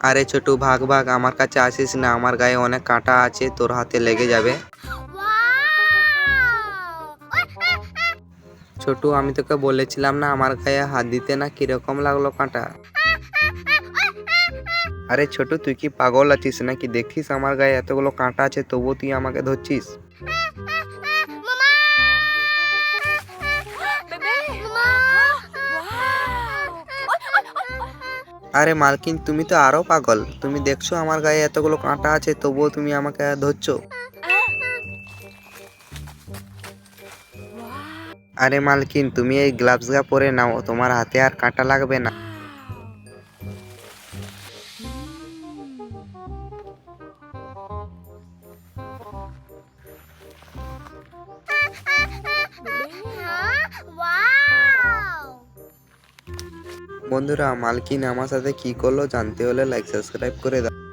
আরে ছোটু, ভাগ ভাগ, আমার কাছে আসিস না, আমার গায়ে অনেক কাঁটা আছে, তোর হাতে লেগে যাবে। ছোটু, আমি তোকে বলেছিলাম না আমার গায়ে হাত দিতে, না কিরকম লাগলো কাঁটা? আরে ছোটু, তুই কি পাগল আছিস নাকি? দেখিস আমার গায়ে এতগুলো কাঁটা আছে, তবুও তুই আমাকে ধরছিস। আরে মালকিন, তুমি তো আরো পাগল। তুমি দেখছো আমার গায়ে এতগুলো কাঁটা আছে, তবুও তুমি আমাকে ধরছো। আরে মালকিন, তুমি এই গ্লাভসটা পরে নাও, তোমার হাতে আর কাঁটা লাগবে না। বন্ধুরা, মালকিন আমার সাথে কি করলো জানতে হলে লাইক সাবস্ক্রাইব করে দাও।